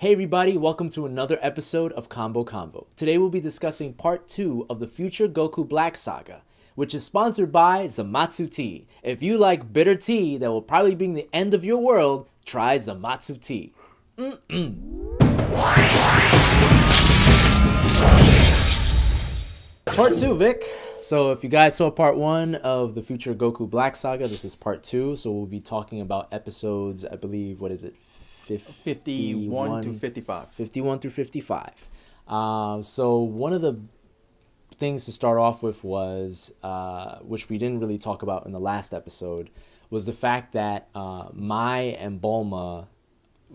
Hey everybody, welcome to another episode of Combo Convo. Today we'll be discussing part 2 of the Future Goku Black Saga, which is sponsored by Zamatsu Tea. If you like bitter tea that will probably bring the end of your world, try Zamatsu Tea. Part 2, Vic. So if you guys saw part 1 of the Future Goku Black Saga, this is part 2. So we'll be talking about episodes, I believe, 51 to 55. 51 through 55. So one of the things to start off with was, which we didn't really talk about in the last episode, was the fact that Mai and Bulma,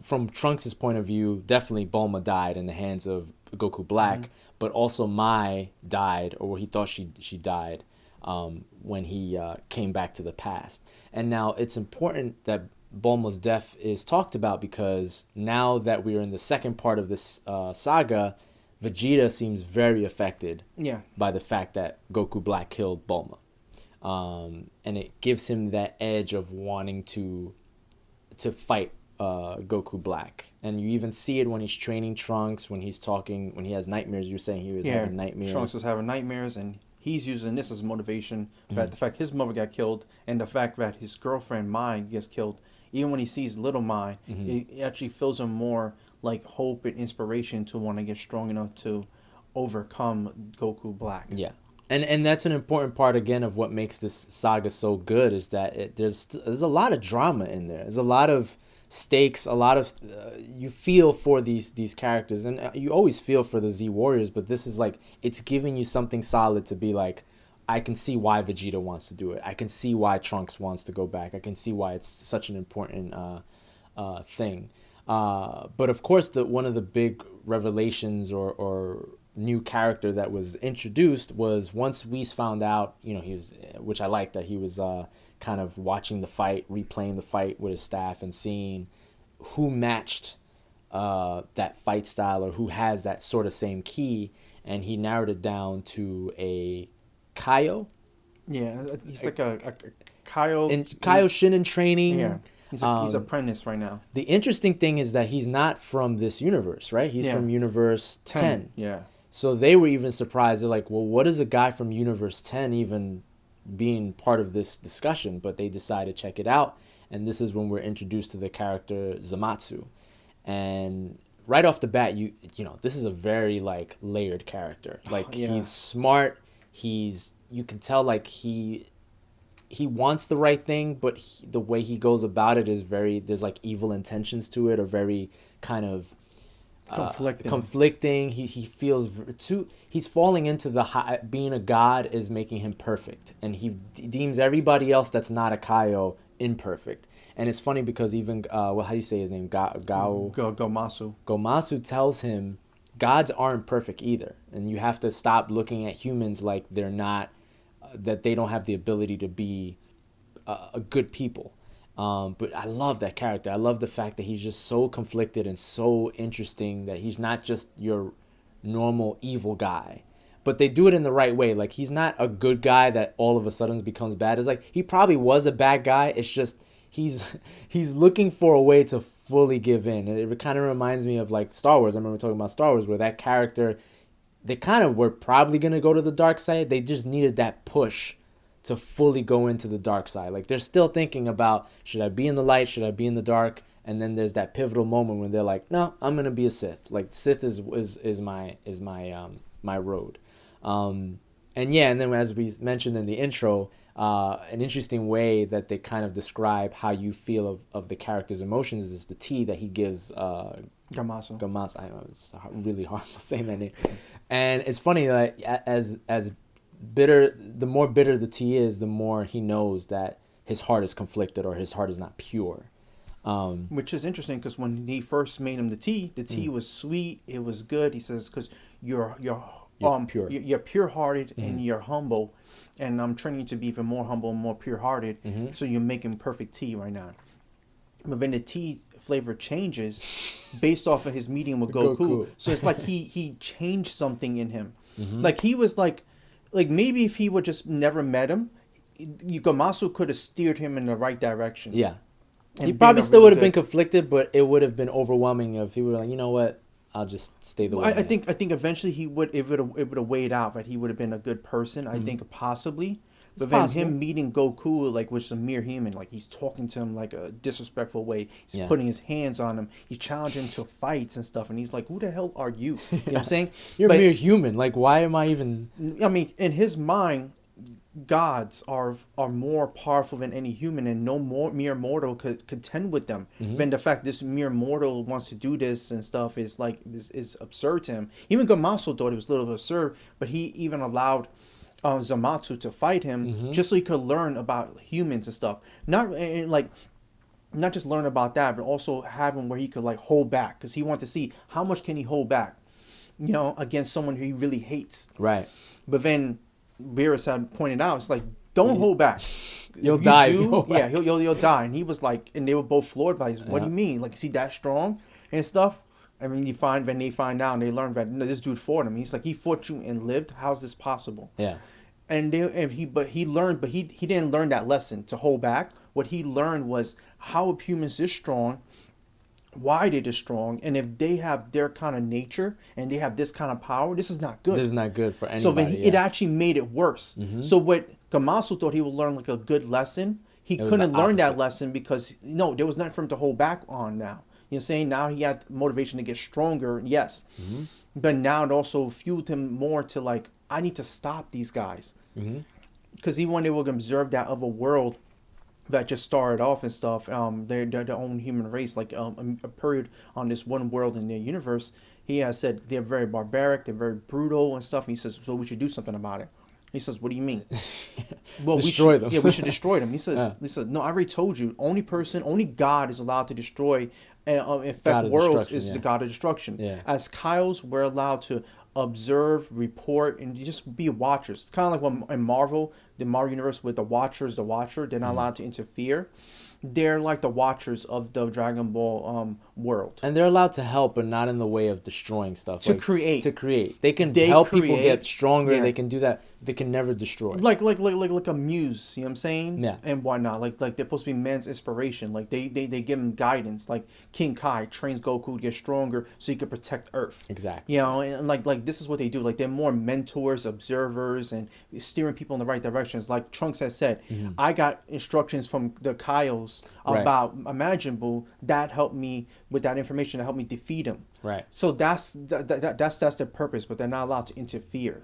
from Trunks' point of view, definitely Bulma died in the hands of Goku Black, but also Mai died, or he thought she died, when he came back to the past. And now it's important that Bulma's death is talked about because now that we're in the second part of this saga, Vegeta seems very affected by the fact that Goku Black killed Bulma. And it gives him that edge of wanting to fight Goku Black. And you even see it when he's training Trunks, when he's talking, when he has nightmares. You're saying he was having nightmares. Trunks was having nightmares, and he's using this as motivation. That the fact his mother got killed, and the fact that his girlfriend Mai gets killed. Even when he sees little Mai, it actually fills him more like hope and inspiration to want to get strong enough to overcome Goku Black. Yeah. And that's an important part, again, of what makes this saga so good, is that there's a lot of drama in there. There's a lot of stakes, a lot of... you feel for these characters, and you always feel for the Z Warriors, but this is like, it's giving you something solid to be like, I can see why Vegeta wants to do it. I can see why Trunks wants to go back. I can see why it's such an important thing. But of course, one of the big revelations or new character that was introduced was once Whis found out, he was, which I like that he was kind of watching the fight, replaying the fight with his staff and seeing who matched that fight style or who has that sort of same ki, and he narrowed it down to a Kaio. Yeah, he's like a Kaio. And Kaio Shin in training. Yeah, he's apprentice right now. The interesting thing is that he's not from this universe, right? He's from Universe 10. Yeah. So they were even surprised. They're like, well, what is a guy from Universe 10 even being part of this discussion? But they decided to check it out. And this is when we're introduced to the character Zamatsu. And right off the bat, you know, this is a very like layered character. Like he's smart. You can tell like he wants the right thing, but the way he goes about it is there's like evil intentions to it, or very kind of conflicting. He feels he's falling into being a god is making him perfect, and he deems everybody else that's not a Kaio imperfect. And it's funny because even how do you say his name? Gomasu tells him gods aren't perfect either, and you have to stop looking at humans like they're not, that they don't have the ability to be a good people. But I love that character. I love the fact that he's just so conflicted and so interesting, that he's not just your normal evil guy, but they do it in the right way. Like, he's not a good guy that all of a sudden becomes bad. It's like he probably was a bad guy. It's just he's looking for a way to fully give in. And it kind of reminds me of like Star Wars. I remember talking about Star Wars, where that character, they kind of were probably going to go to the dark side. They just needed that push to fully go into the dark side. Like, they're still thinking about, should I be in the light? Should I be in the dark? And then there's that pivotal moment when they're like, no, I'm going to be a Sith. Like, Sith is my road. And then as we mentioned in the intro, an interesting way that they kind of describe how you feel of the character's emotions is the tea that he gives Gomasu. I know it's really hard saying that name. And it's funny that as bitter, the more bitter the tea is, the more he knows that his heart is conflicted, or his heart is not pure. Which is interesting, because when he first made him the tea was sweet. It was good. He says, because you're pure. You're pure-hearted and you're humble, and I'm training you to be even more humble and more pure-hearted. So you're making perfect tea right now. But then the tea flavor changes based off of his meeting with Goku. So it's like he changed something in him. Like, he was like maybe if he would just never met him, Gomasu could have steered him in the right direction. Yeah. He and being probably a still really would have been good. conflicted, but it would have been overwhelming if he were like, you know what, I'll just stay the way I am. I think eventually he would, it would have weighed out that he would have been a good person. I Mhm. think possibly, It's but then possible. him meeting Goku, like, which is a mere human, like he's talking to him like a disrespectful way. He's Yeah. putting his hands on him. He's challenging him to fights and stuff, and he's like, "Who the hell are you?" You know what I'm saying? You're a But mere human. Like, why am I even? I mean, in his mind, gods are more powerful than any human, and no more mere mortal could contend with them. Mhm. Then the fact this mere mortal wants to do this and stuff is like is absurd to him. Even Gamaso thought it was a little absurd, but he even allowed Zamatsu to fight him Mhm. just so he could learn about humans and stuff. Not and like not just learn about that, but also have him where he could like hold back because he wanted to see how much can he hold back, you know, against someone who he really hates. Right. But then Beerus had pointed out, it's like, don't hold back. You'll If you die if you do, hold yeah, back. you'll die. And he was like, and they were both floored by, what do Yeah. you mean? Like, is he that strong and stuff? I mean, when they find out and they learn that no, this dude fought him. He's like, he fought you and lived. How's this possible? Yeah. But he learned, but he didn't learn that lesson to hold back. What he learned was how are humans this strong, why they are strong, and if they have their kind of nature and they have this kind of power, this is not good. This is not good for anybody. So then it Yeah. actually made it worse. Mhm. So what Gamasu thought he would learn like a good lesson, he It was couldn't the learn that opposite. lesson because no, there was nothing for him to hold back on now. You know what I'm saying? Now he had motivation to get stronger, yes. Mhm. But now it also fueled him more to like, I need to stop these guys. Mhm. Because even when they would observe that other world that just started off and stuff, they're their own human race, like a period on this one world in their universe. He has said they're very barbaric, they're very brutal and stuff. And he says, so we should do something about it. He says, what do you mean? Well, Destroy we should, them. yeah, we should destroy them. He says, Yeah. no, I already told you, only God is allowed to destroy and affect God of worlds destruction, is the yeah. God of destruction. Yeah. As Kyles, we're allowed to observe, report, and just be watchers. It's kind of like when in Marvel, the Marvel universe with the Watchers, the Watcher, they're not allowed to interfere. They're like the Watchers of the Dragon Ball world. And they're allowed to help, but not in the way of destroying stuff. To like, create. To create. They can They help people create. get stronger. Yeah. They can do that. They can never destroy. Like a muse, you know what I'm saying? Yeah. And whatnot. Like they're supposed to be man's inspiration. Like they give him guidance. Like King Kai trains Goku to get stronger so he could protect Earth. Exactly. You know, and like this is what they do. Like they're more mentors, observers, and steering people in the right directions. Like Trunks has said, I got instructions from the Kyles Right. about Imagine Buu that helped me with that information that helped me defeat him. Right. So that's their purpose, but they're not allowed to interfere.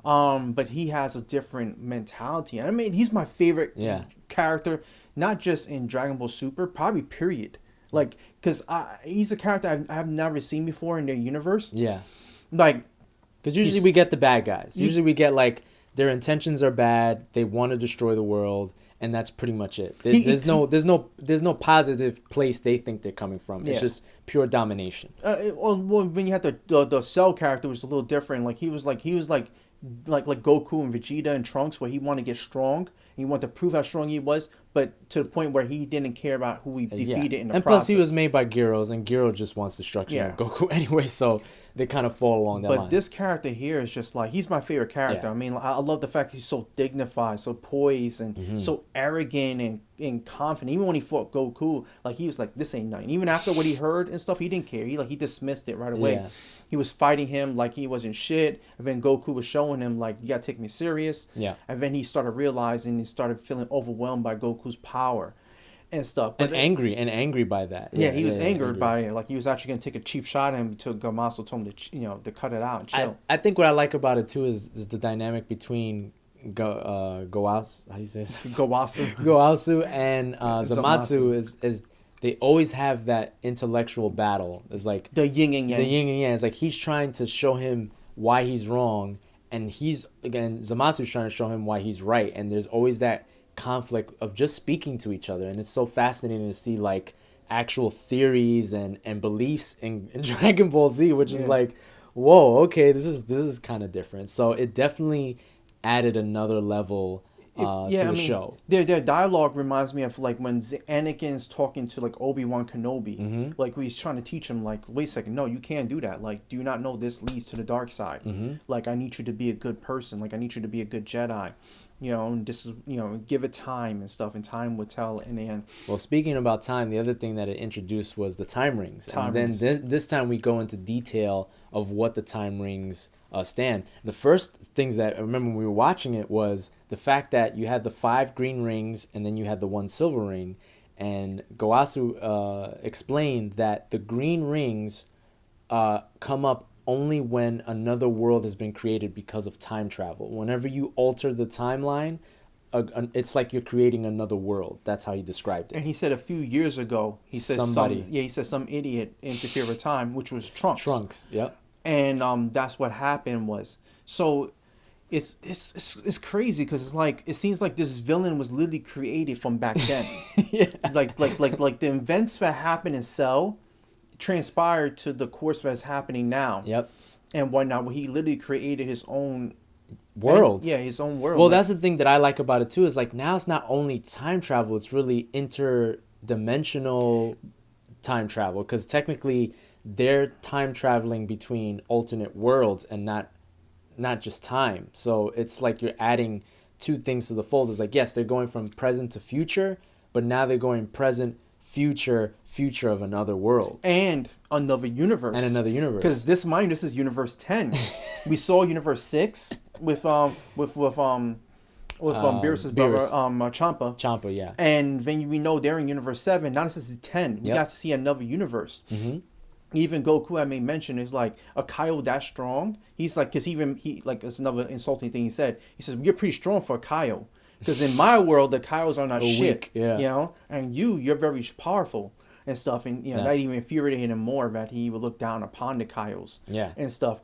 But he has a different mentality. I mean, he's my favorite Yeah. character, not just in Dragon Ball Super, probably period. Like, because he's a character I have never seen before in their universe. Yeah. Like, Because usually we get the bad guys. Usually we get like their intentions are bad. They want to destroy the world, and that's pretty much it. There's no positive place they think they're coming from. It's Yeah. just pure domination. well, when you had the Cell character, was a little different. Like he was like Goku and Vegeta and Trunks, where he wanted to get strong. He wanted to prove how strong he was, but to the point where he didn't care about who he defeated in the and process. plus he was made by Gyros, and Gyro just wants destruction Yeah. of Goku anyway, so they kind of fall along that line. But this character here is just like, he's my favorite character. Yeah. I mean, I love the fact he's so dignified, so poised, and Mm-hmm. so arrogant and confident. Even when he fought Goku, like he was like, this ain't nothing. Even after what he heard and stuff, he didn't care. He dismissed it right away. Yeah. He was fighting him like he wasn't shit. And then Goku was showing him like, you gotta take me serious. Yeah. And then he started realizing, he started feeling overwhelmed by Goku's power and stuff. But and angry by that. yeah, he was angered angry. by it. Like he was actually gonna take a cheap shot at him until Gamaso told him to cut it out and chill. I think what I like about it too is the dynamic between Goasu, how you say this? Gowasu. Goasu and Zamatsu. Zamatsu is they always have that intellectual battle. It's like The yin and yang. the yin and yang. It's like he's trying to show him why he's wrong, and Zamatsu's trying to show him why he's right. And there's always that conflict of just speaking to each other, and it's so fascinating to see like actual theories and beliefs in Dragon Ball Z, which is like, whoa, okay, this is kind of different. So it definitely added another level to the show. Their dialogue reminds me of like when Anakin's talking to like Obi-Wan Kenobi. Mm-hmm. Like he's trying to teach him like, wait a second, no, you can't do that. Like, do you not know this leads to the dark side? Mm-hmm. Like, I need you to be a good person. Like, I need you to be a good Jedi. And this is, give it time and stuff, and time will tell in the end. Well, speaking about time, the other thing that it introduced was the time rings. And then this time we go into detail of what the time rings stand. The first things that I remember when we were watching it was the fact that you had the 5 green rings and then you had the 1 silver ring. And Goasu explained that the green rings come up only when another world has been created because of time travel. Whenever you alter the timeline, it's like you're creating another world. That's how he described it. And he said a few years ago, he said some idiot interfered with time, which was Trunks. Trunks, yep. And that's what happened was. So it's crazy because it's like it seems like this villain was literally created from back then. Yeah. Like the events that happened in Cell transpired to the course that's happening now. Yep. And whatnot, where he literally created his own world. His own world. Well, that's the thing that I like about it too, is like now it's not only time travel, it's really interdimensional time travel, because technically they're time traveling between alternate worlds and not just time. So it's like you're adding 2 things to the fold. It's like, yes, they're going from present to future, but now they're going present, future of another world and another universe. Because this is universe 10. We saw universe 6 with Beerus's brother Champa. Yeah. And then we know they're in universe 7. Now this is 10. We got to see another universe. Mm-hmm. Even Goku, I may mention, is like a Kaio that strong. He's like, because it's another insulting thing he said. He says, you're pretty strong for a Kaio. Because in my world, the Kaios are not shit. Yeah. And you're very powerful and stuff. And, that even infuriated him more that he would look down upon the Kaios and stuff.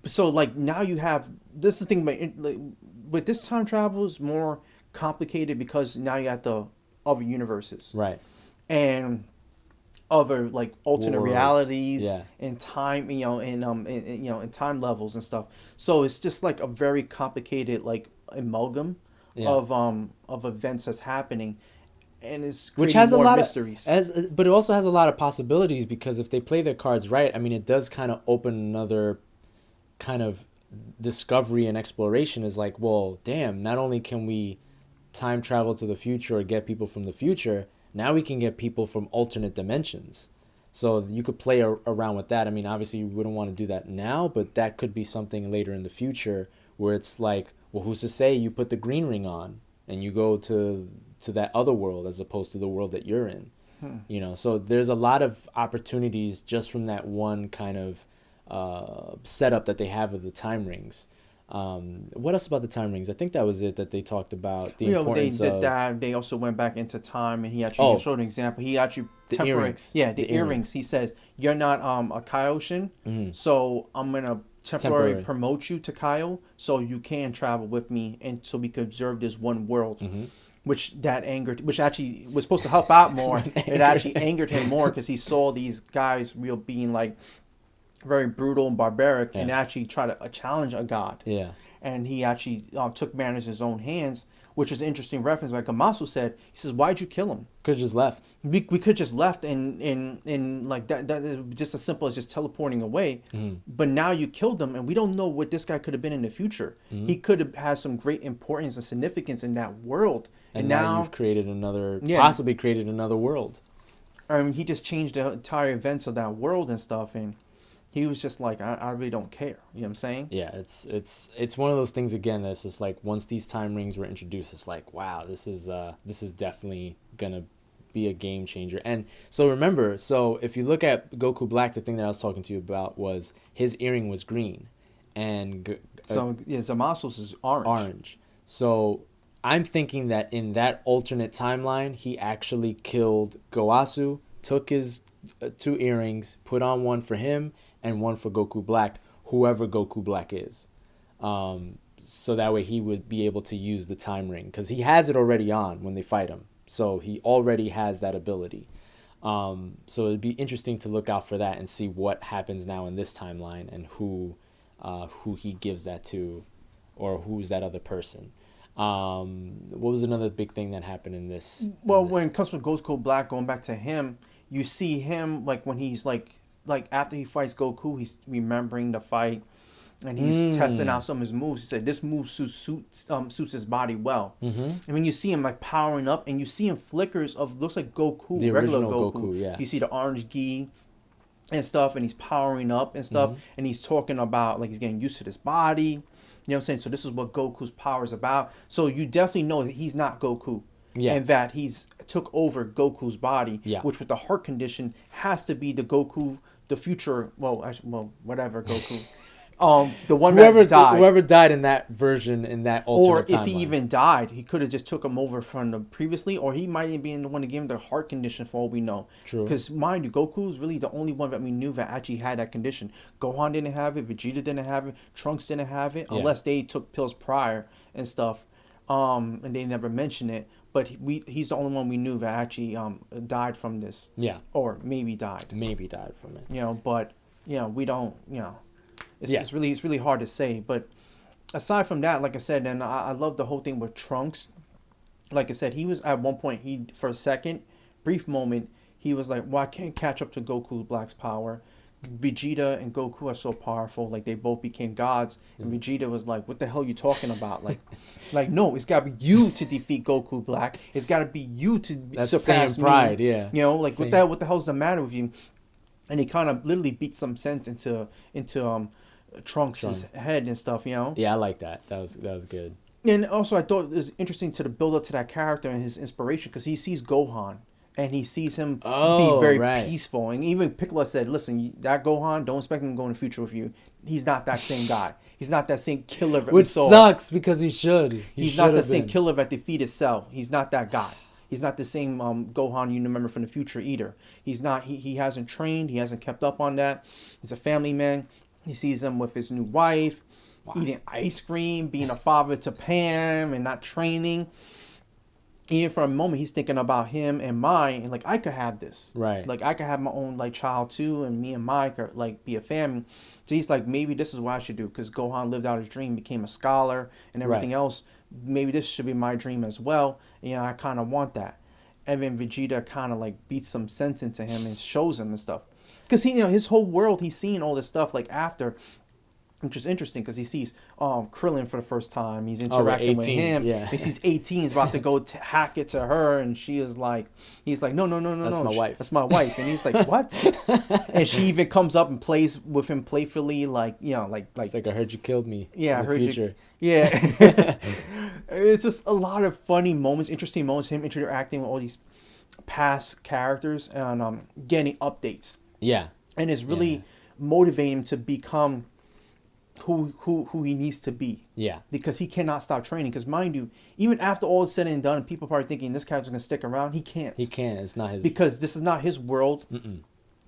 So, like, now you have, this is the thing, but this time travel is more complicated because now you got the other universes. Right. And other, like, alternate realities and time, and time levels and stuff. So it's just, like, a very complicated, like, amalgam of events that's happening, and it's creating which has more a lot mysteries. But it also has a lot of possibilities, because if they play their cards right, I mean, it does kind of open another kind of discovery and exploration. Is like, well, damn, not only can we time travel to the future or get people from the future, now we can get people from alternate dimensions. So you could play around with that. I mean, obviously you wouldn't want to do that now, but that could be something later in the future where it's like, well, who's to say you put the green ring on and you go to that other world as opposed to the world that you're in? So there's a lot of opportunities just from that one kind of setup that they have of the time rings. What else about the time rings? I think that was it that they talked about. The importance of that. They also went back into time, and he actually showed an example. He actually the earrings. Yeah, the earrings. He said, "You're not a Kaioshin, so I'm gonna temporarily promote you to Kaio, so you can travel with me, and so we could observe this one world." Which actually was supposed to help out more. It actually angered him more because he saw these guys being like very brutal and barbaric, and actually try to challenge a god. Yeah. And he actually took matters in his own hands, which is an interesting reference. Like Amasu said, he says, "Why'd you kill him? Could have just left. We could just left and like that just as simple as just teleporting away. But now you killed him, and we don't know what this guy could have been in the future. He could have had some great importance and significance in that world. And now you've created possibly created another world. He just changed the entire events of that world and stuff, and he was just like, I really don't care. You know what I'm saying? Yeah, it's one of those things again that's just like, once these time rings were introduced, it's like, wow, this is definitely gonna be a game changer. And so remember, if you look at Goku Black, the thing that I was talking to you about was his earring was green, and Zamasu's is orange. So I'm thinking that in that alternate timeline, he actually killed Goasu, took his 2 earrings, put on one for him and one for Goku Black, whoever Goku Black is. So that way he would be able to use the time ring, because he has it already on when they fight him. So he already has that ability. So it'd be interesting to look out for that and see what happens now in this timeline and who he gives that to, or who's that other person. What was another big thing that happened in this? Well, when it comes to Goku Black, going back to him, you see him like when he's like after he fights Goku, he's remembering the fight, and he's testing out some of his moves. He said this move suits his body well. And when you see him like powering up, and you see him flickers of looks like Goku, The regular original Goku. Yeah. You see the orange gi and stuff, and he's powering up and stuff, and he's talking about like he's getting used to this body. You know what I'm saying? So this is what Goku's power is about. So you definitely know that he's not Goku. Yeah. And that he's took over Goku's body, Yeah. which with the heart condition has to be the Goku, the future, whatever Goku. The one that died. Whoever died in that version, in that alternate timeline. Or if he even died, he could have just took him over from the previously, or he might even be the one to give him the heart condition for all we know. True. Because mind you, Goku is really the only one that we knew that actually had that condition. Gohan didn't have it, Vegeta didn't have it, Trunks didn't have it, unless they took pills prior and stuff. And they never mentioned it. But he's the only one we knew that actually died from this. Yeah. Or maybe died. Maybe died from it. You know, but we don't. It's really hard to say. But aside from that, like I said, and I love the whole thing with Trunks. Like I said, he was at one point, for a second, brief moment, he was like, well, I can't catch up to Goku Black's power. Vegeta and Goku are so powerful, like they both became gods, and Vegeta was like, what the hell are you talking about? Like no, it's gotta be you to defeat Goku Black. It's gotta be you to surpass me. Pride, yeah. You know, like what the hell's the matter with you? And he kind of literally beat some sense into Trunks' head and stuff, you know. Yeah, I like that. That was good. And also I thought it was interesting to the build up to that character and his inspiration, because he sees Gohan and he sees him be very peaceful. And even Piccolo said, listen, that Gohan, don't expect him to go in the future with you. He's not that same guy. He's not that same killer that Which sucks, because he should. He's not the same killer that defeated Cell. He's not that guy. He's not the same Gohan you remember from the future either. He's not. He hasn't trained. He hasn't kept up on that. He's a family man. He sees him with his new wife, eating ice cream, being a father to Pam, and not training. Even for a moment, he's thinking about him and mine, and like, I could have this, right? Like I could have my own like child too, and me and Mike are like be a family. So he's like, maybe this is what I should do, because Gohan lived out his dream, became a scholar, and everything else. Maybe this should be my dream as well. And, I kind of want that. And then Vegeta kind of like beats some sense into him and shows him and stuff, because his whole world, he's seeing all this stuff like after. Which is interesting, because he sees Krillin for the first time. He's interacting with him. Yeah. He sees 18's about to go hack it to her, and he's like, no. That's my wife. That's my wife. And he's like, what? And she even comes up and plays with him playfully, like. It's like, I heard you killed me. Yeah, I heard you. Yeah. It's just a lot of funny moments, interesting moments. Him interacting with all these past characters and getting updates. Yeah. And it's really motivating him to become who he needs to be. Yeah. Because he cannot stop training. Because mind you, even after all is said and done, people are probably thinking this character's going to stick around. He can't. He can't. It's not his. Because this is not his world.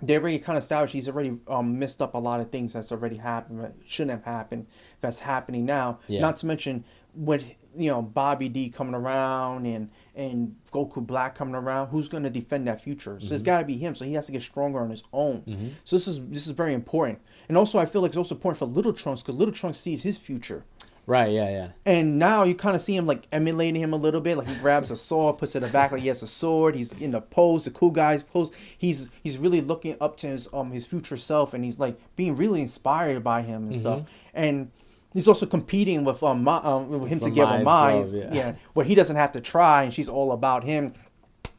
They already kind of established he's already messed up a lot of things that's already happened, that shouldn't have happened, that's happening now. Yeah. Not to mention with Bobby D coming around and Goku Black coming around, who's going to defend that future? So it's got to be him. So he has to get stronger on his own. So this is very important. And also I feel like it's also important for Little Trunks, because Little Trunks sees his future. Right, yeah. And now you kind of see him like emulating him a little bit. Like he grabs a sword, puts it in the back like he has a sword. He's in the pose, the cool guy's pose. He's really looking up to his future self, and he's like being really inspired by him and stuff. And he's also competing with him to get with Mai. Where he doesn't have to try, and she's all about him.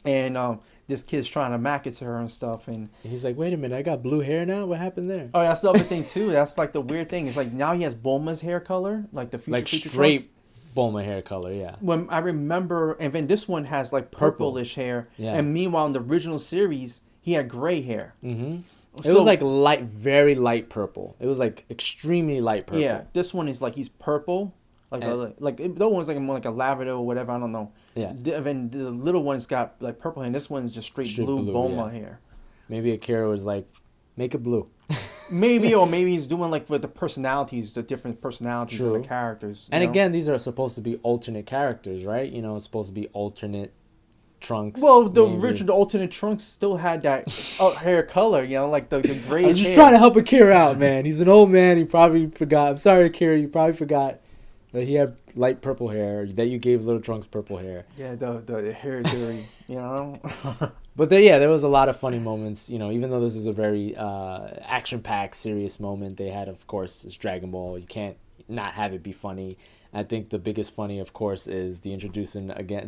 And this kid's trying to mack it to her and stuff, and he's like, wait a minute, I got blue hair now? What happened there? Oh, that's the other thing too. That's like the weird thing. It's like now he has Bulma's hair color, like the future straight Trunks. Bulma hair color, yeah. When I remember, and then this one has like purplish hair, and meanwhile in the original series he had gray hair. It was like very light purple. It was like extremely light purple. Yeah, this one is like he's purple. That one was like more like a lavender or whatever, I don't know. Yeah. And the little one's got like purple hair, and this one's just straight blue Bulma hair. Maybe Akira was like, make it blue. Maybe, or maybe he's doing like with the personalities, the different personalities of the characters. And again, these are supposed to be alternate characters, right? It's supposed to be alternate Trunks. Well, the original alternate Trunks still had that hair color, like the gray hair. I'm just trying to help Akira out, man. He's an old man. He probably forgot. I'm sorry, Akira. You probably forgot. But he had light purple hair, that you gave Little Trunks purple hair. Yeah, the hair theory, But there was a lot of funny moments. You know, even though this is a very action-packed, serious moment, they had, of course, it's Dragon Ball. You can't not have it be funny. I think the biggest funny, of course, is the introduction again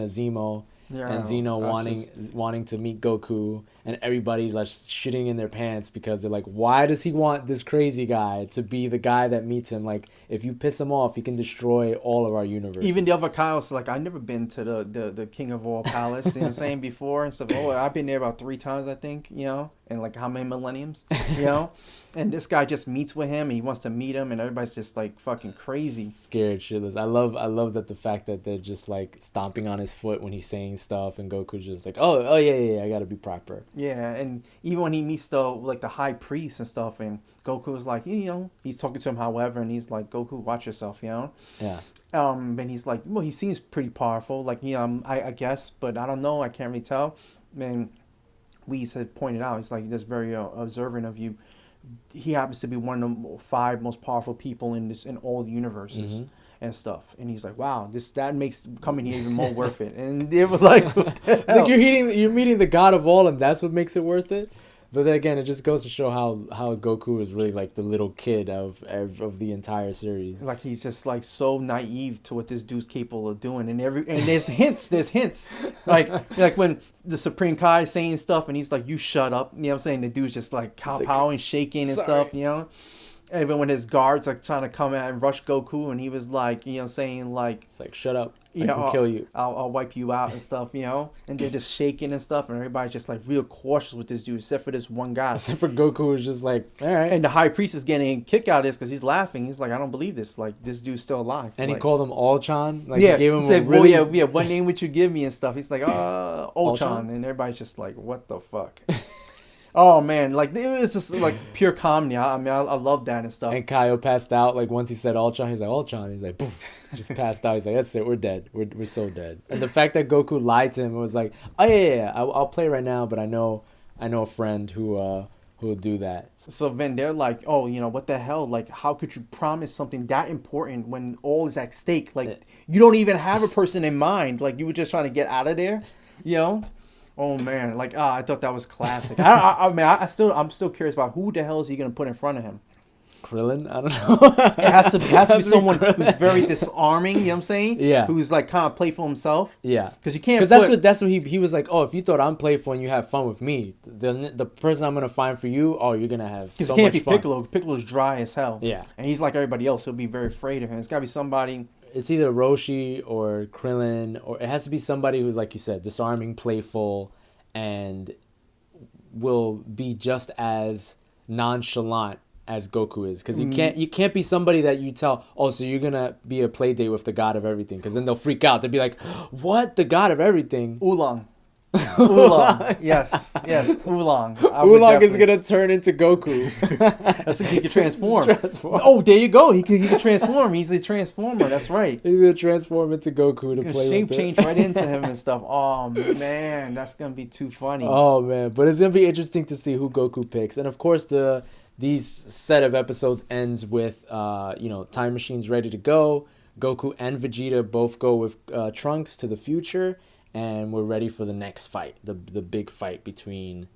of Zemo. Yeah, and Zeno wanting to meet Goku, and everybody like shitting in their pants because they're like, why does he want this crazy guy to be the guy that meets him? Like, if you piss him off, he can destroy all of our universe. Even the other Kyle's like, I've never been to the King of All Palace, you know what I'm saying, before and stuff. Oh, I've been there about 3 times, I think, you know, and like how many millenniums, you know? And this guy just meets with him and he wants to meet him and everybody's just like fucking crazy. Scared shitless. I love that the fact that they're just like stomping on his foot when he's saying stuff and Goku's just like, oh yeah, I gotta be proper. Yeah, and even when he meets the high priest and stuff and Goku's like, you know, he's talking to him however and he's like, Goku, watch yourself, you know? Yeah. And he's like, well, he seems pretty powerful, like, you know, I guess, but I don't know, I can't really tell. And Whis had pointed out, he's like, that's very observant of you. He happens to be one of the 5 most powerful people in all the universes and stuff. And he's like, wow, that makes coming here even more worth it. And they were like, what the hell? It's like you're meeting the god of all, and that's what makes it worth it. But then again, it just goes to show how Goku is really like the little kid of the entire series. Like he's just like so naive to what this dude's capable of doing, and there's hints. Like when the Supreme Kai is saying stuff, and he's like, "You shut up," you know what I'm saying? The dude's just like kowtowing, shaking and stuff, you know. Even when his guards are trying to come out and rush Goku, and he was like, you know, saying like, it's like, shut up. I can kill you. I'll wipe you out and stuff, you know? And they're just shaking and stuff, and everybody's just like real cautious with this dude, except for this one guy. Except for Goku, who's just like, all right. And the high priest is getting a kick out of this because he's laughing. He's like, I don't believe this. Like, this dude's still alive. And like, he called him Ultron. Like, yeah, he gave him said, really... well, yeah, what name would you give me and stuff? He's like, Ultron. And everybody's just like, what the fuck? Oh man, like it was just like pure comedy. I mean, I love that and stuff. And Kaio passed out. Like once he said Ultron, he's like Ultron. He's like, poof, just passed out. He's like, that's it, we're dead. We're so dead. And the fact that Goku lied to him, it was like, oh yeah, I'll play right now, but I know a friend who will do that. So then they're like, oh, you know, what the hell? Like, how could you promise something that important when all is at stake? Like, you don't even have a person in mind. Like, you were just trying to get out of there, you know? Oh man, like I thought that was classic. I'm still curious about who the hell is he gonna put in front of him. Krillin? I don't know. It has to be someone who's very disarming. You know what I'm saying? Yeah. Who's like kind of playful himself. Yeah. Because you can't. Because that's what he was like. Oh, if you thought I'm playful and you have fun with me, then the person I'm gonna find for you, you're gonna have so much fun. Because it can't be Piccolo. Piccolo's dry as hell. Yeah. And he's like everybody else. He'll be very afraid of him. It's gotta be somebody. It's either Roshi or Krillin, or it has to be somebody who's, like you said, disarming, playful, and will be just as nonchalant as Goku is. Because you can't be somebody that you tell, oh, so you're gonna be a play date with the god of everything, because then they'll freak out. They'll be like, what, the god of everything? Oolong. Yes, Oolong. Oolong is gonna turn into Goku. That's he can transform. Oh, there you go. He can transform. He's a transformer. That's right. He's gonna transform into Goku to play shape with change right into him and stuff. Oh man, that's gonna be too funny. Oh man, but it's gonna be interesting to see who Goku picks, and of course these set of episodes ends with Time Machine's ready to go. Goku and Vegeta both go with Trunks to the future. And we're ready for the next fight, the big fight between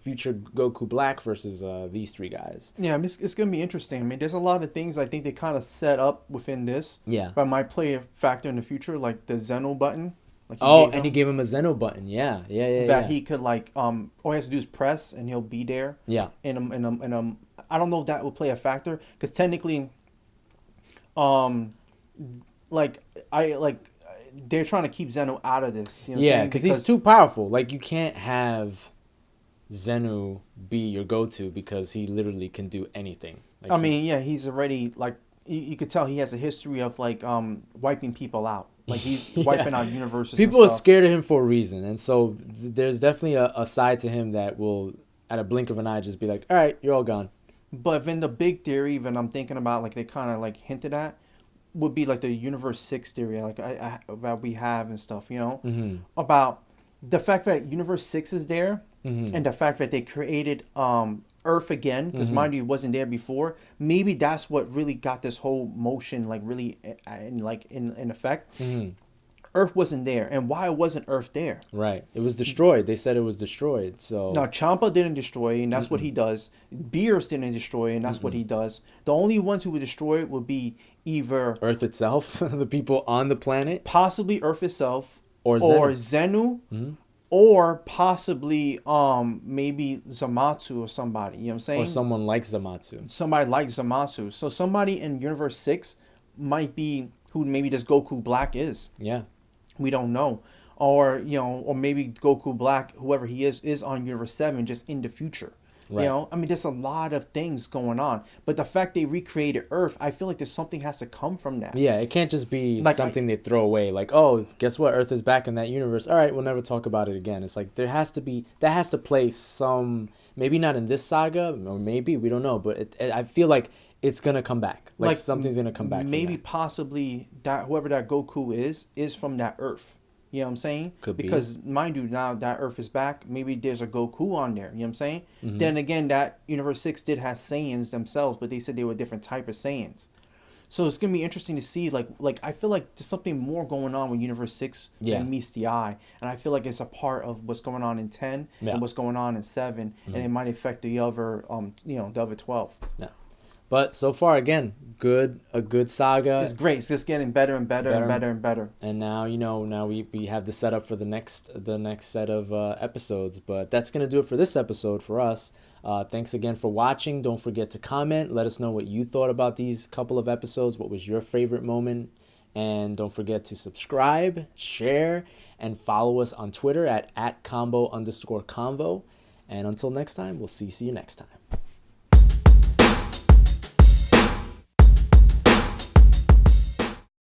Future Goku Black versus these 3 guys. Yeah, it's going to be interesting. I mean, there's a lot of things I think they kind of set up within this. Yeah. But might play a factor in the future, like the Zeno button. Like he gave him a Zeno button. Yeah. That he could like, all he has to do is press and he'll be there. Yeah. I don't know if that will play a factor, because technically, they're trying to keep Zeno out of this. You know what I'm saying? Because he's too powerful. Like, you can't have Zeno be your go-to because he literally can do anything. Like, he's already, like, you could tell he has a history of, like, wiping people out. Like, he's wiping out universes. People are scared of him for a reason. And so there's definitely a side to him that will, at a blink of an eye, just be like, all right, you're all gone. But then the big theory, even I'm thinking about, like, they kind of, like, hinted at, would be like the Universe 6 theory, like that we have and stuff, you know, about the fact that Universe 6 is there, and the fact that they created Earth again, because mind you, it wasn't there before. Maybe that's what really got this whole motion like really in effect. Earth wasn't there. And why wasn't Earth there? Right. It was destroyed. They said it was destroyed. So Now, Champa didn't destroy it, and that's what he does. Beerus didn't destroy it, and that's what he does. The only ones who would destroy it would be either Earth itself, the people on the planet, possibly Earth itself, or Zenu, or possibly maybe Zamatsu or somebody. You know what I'm saying? Or someone like Zamatsu. Somebody like Zamatsu. So somebody in Universe 6 might be who maybe this Goku Black is. Yeah. We don't know. Or, you know, or maybe Goku Black, whoever he is on Universe 7, just in the future. Right. You know, I mean, there's a lot of things going on. But the fact they recreated Earth, I feel like there's something has to come from that. Yeah, it can't just be like something they throw away. Like, oh, guess what? Earth is back in that universe. All right, we'll never talk about it again. It's like that has to play some, maybe not in this saga, or maybe, we don't know. But I feel like it's going to come back. Like something's going to come back. Maybe possibly that whoever that Goku is from that Earth. You know what I'm saying? Could be. Because mind you, now that Earth is back, maybe there's a Goku on there. You know what I'm saying? Then again, that Universe 6 did have Saiyans themselves, but they said they were different type of Saiyans. So it's gonna be interesting to see. Like I feel like there's something more going on with Universe 6 than meets the eye, and I feel like it's a part of what's going on in 10 and what's going on in 7, and it might affect the other the other 12. Yeah. But so far, again, a good saga. It's great. It's just getting better and better and better and better. And now, we have the setup for the next set of episodes. But that's going to do it for this episode for us. Thanks again for watching. Don't forget to comment. Let us know what you thought about these couple of episodes. What was your favorite moment? And don't forget to subscribe, share, and follow us on Twitter at @combo_convo. And until next time, we'll see you next time.